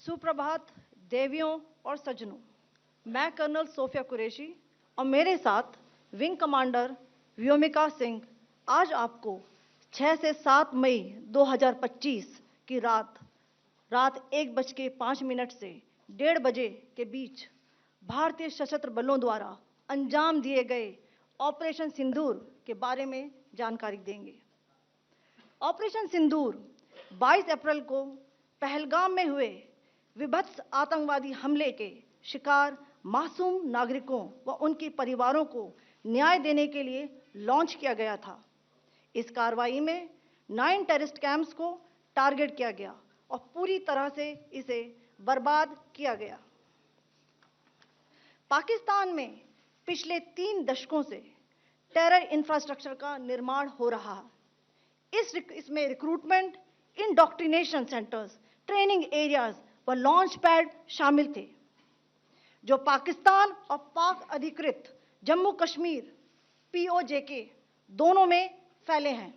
सुप्रभात देवियों और सज्जनों, मैं कर्नल सोफिया कुरैशी और मेरे साथ विंग कमांडर व्योमिका सिंह आज आपको 6 से 7 मई 2025 की रात 1:05 से 1:30 बजे के बीच भारतीय सशस्त्र बलों द्वारा अंजाम दिए गए ऑपरेशन सिंदूर के बारे में जानकारी देंगे। ऑपरेशन सिंदूर 22 अप्रैल को पहलगाम में हुए विभत्स आतंकवादी हमले के शिकार मासूम नागरिकों व उनके परिवारों को न्याय देने के लिए लॉन्च किया गया था। इस कार्रवाई में 9 टेररिस्ट कैंप्स को टारगेट किया गया और पूरी तरह से इसे बर्बाद किया गया। पाकिस्तान में पिछले 3 दशकों से टेरर इंफ्रास्ट्रक्चर का निर्माण हो रहा है। इसमें recruitment, indoctrination centres, training areas व लॉन्च पैड शामिल थे, जो पाकिस्तान और पाक अधिकृत जम्मू कश्मीर POJK दोनों में फैले हैं।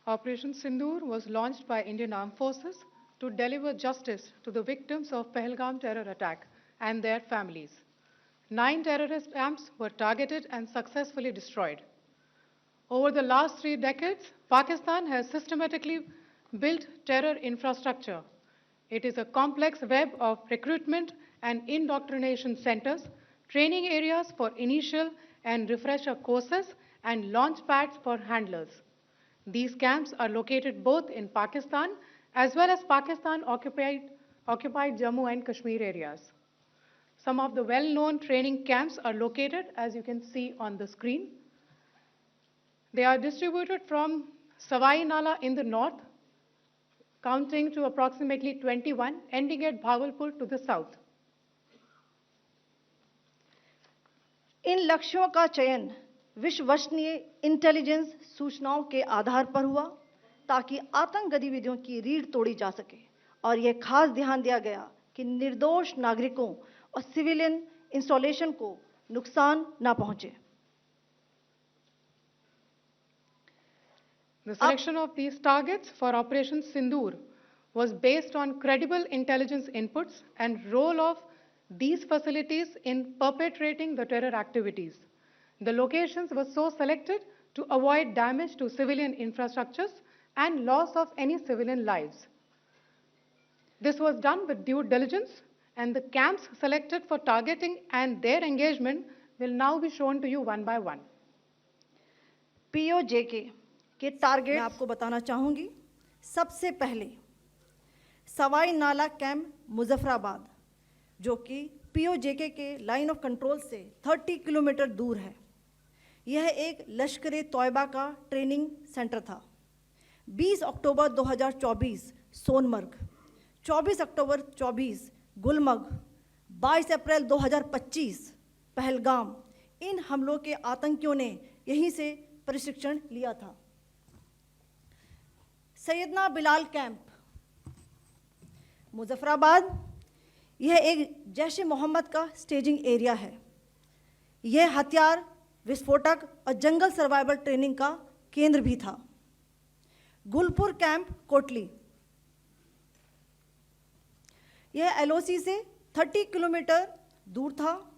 Operation Sindoor was launched by Indian Armed Forces to deliver justice to the victims of Pahalgam terror attack and their families. 9 terrorist camps were targeted and successfully destroyed. Over the last 3 decades, Pakistan has systematically built terror infrastructure. It is a complex web of recruitment and indoctrination centers, training areas for initial and refresher courses, and launch pads for handlers. These camps are located both in Pakistan as well as Pakistan-occupied Jammu and Kashmir areas. Some of the well-known training camps are located, as you can see on the screen. They are distributed from Savai Nala in the north, counting to approximately 21, ending at Bhagalpur to the south. इन लक्ष्यों का चयन विश्वसनीय intelligence सूचनाओं के आधार पर हुआ ताकि आतंक गतिविधियों की रीढ़ तोड़ी जा सके, और यह खास ध्यान दिया गया कि निर्दोष नागरिकों और सिविलियन इंस्टॉलेशन को नुकसान न पहुंचे। The selection of these targets for Operation Sindoor was based on credible intelligence inputs and role of these facilities in perpetrating the terror activities. The locations were so selected to avoid damage to civilian infrastructures and loss of any civilian lives. This was done with due diligence, and the camps selected for targeting and their engagement will now be shown to you one by one. POJK के target मैं आपको बताना चाहूंगी। सबसे पहले सवाई नाला camp Muzaffarabad, जो कि POJK के लाइन ऑफ कंट्रोल से 30 किलोमीटर दूर है। यह एक लश्कर-ए-तौयबा का ट्रेनिंग सेंटर था। 20 अक्टूबर 2024 सोनमर्ग, 24 अक्टूबर 24 गुलमर्ग, 22 अप्रैल 2025 पहलगाम, इन हमलों के आतंकियों ने यहीं से प्रशिक्षण लिया था। सैयदना बिलाल कैंप मुजफ्फराबाद, यह एक जैश ए मोहम्मद का स्टेजिंग एरिया है। यह हथियार, विस्फोटक और जंगल सर्वाइवल ट्रेनिंग का केंद्र भी था। गुलपुर कैंप कोटली, यह LOC से 30 किलोमीटर दूर था।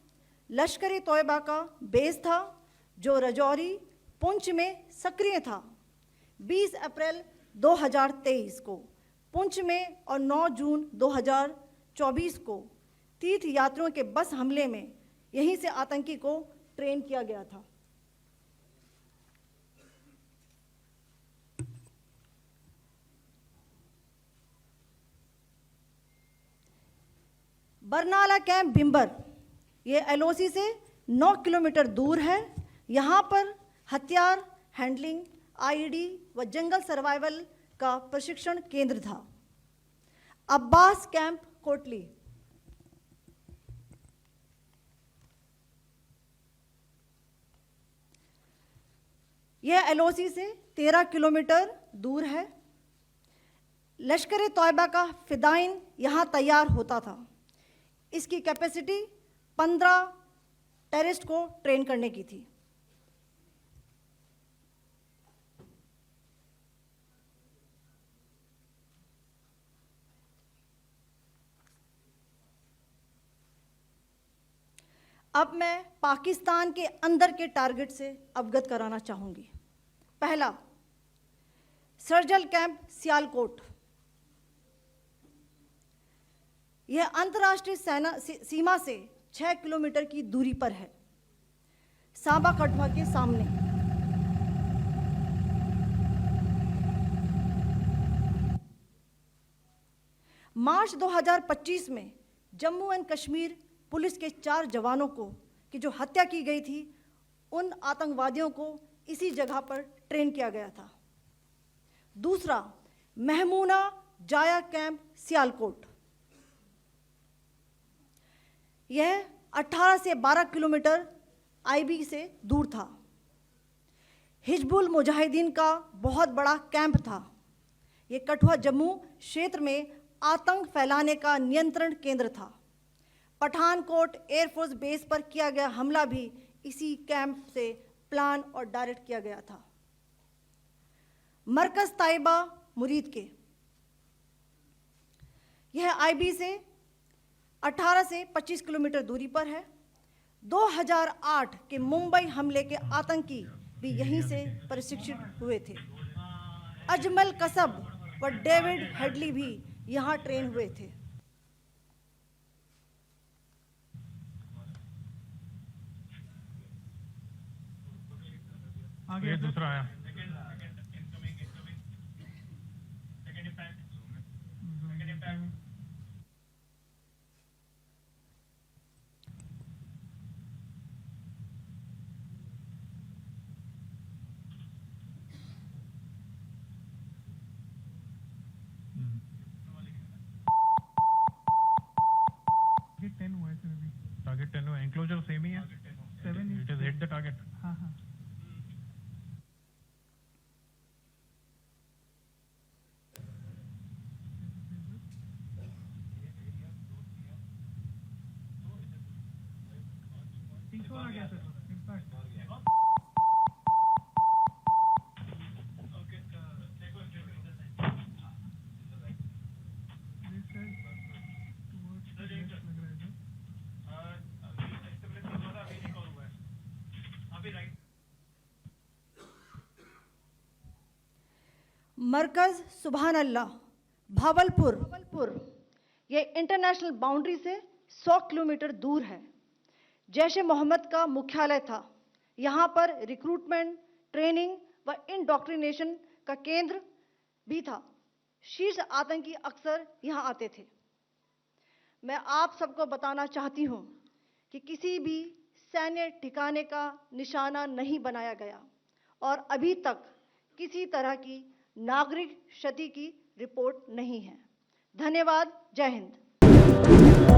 लश्कर-ए-तौयबा का बेस था, जो रजौरी, पुंछ में सक्रिय था। 20 अप्रैल 2023 को पुंछ में और 9 जून 2024 को तीर्थ यात्रियों के बस हमले में यहीं से आतंकी को ट्रेन किया गया था। बरनाला कैंप बिंबर, ये LOC से 9 किलोमीटर दूर है। यहाँ पर हथियार, हैंडलिंग, IED व जंगल सर्वाइवल का प्रशिक्षण केंद्र था। अब्बास कैंप कोटली, यह LOC से 13 किलोमीटर दूर है। लश्कर-ए-तौयबा का फिदाइन यहाँ तैयार होता था। इसकी कैपेसिटी 15 टेररिस्ट को ट्रेन करने की थी। अब मैं पाकिस्तान के अंदर के टारगेट से अवगत कराना चाहूंगी। पहला, सर्जिकल कैंप सियालकोट। यह अंतर्राष्ट्रीय सीमा से 6 किलोमीटर की दूरी पर है, सांबा कठुआ के सामने। मार्च 2025 में जम्मू एंड कश्मीर पुलिस के 4 जवानों की जो हत्या की गई थी, उन आतंकवादियों को इसी जगह पर ट्रेन किया गया था। दूसरा, महमूना जाया कैंप सियालकोट। यह 18 से 12 किलोमीटर आईबी से दूर था। हिजबुल मुजाहिदीन का बहुत बड़ा कैंप था। यह कठुआ जम्मू क्षेत्र में आतंक फैलाने का नियंत्रण केंद्र था। पठानकोट एयरफोर्स बेस पर किया गया हमला भी इसी कैंप से प्लान और डायरेक्ट किया गया था। मरकज ताइबा मुरीद के, यह आईबी से 18 से 25 किलोमीटर दूरी पर है। 2008 के मुंबई हमले के आतंकी भी यहीं से प्रशिक्षित हुए थे। अजमल कसब व डेविड हेडली भी यहां ट्रेन हुए थे। आगे दूसरा आया। टारगेट 10 हुआ, एनक्लोजर सेम ही है। 7 it is hit the target. हाँ हाँ। मरकज सुभान अल्लाह भावलपुर, यह इंटरनेशनल बाउंड्री से 100 किलोमीटर दूर है। जैश ए मोहम्मद का मुख्यालय था। यहाँ पर रिक्रूटमेंट, ट्रेनिंग व इंडोक्ट्रिनेशन का केंद्र भी था। शीर्ष आतंकी अक्सर यहाँ आते थे। मैं आप सबको बताना चाहती हूँ कि किसी भी सैन्य ठिकाने का निशाना नहीं बनाया गया और अभी तक किसी तरह की नागरिक क्षति की रिपोर्ट नहीं है। धन्यवाद। जय हिंद।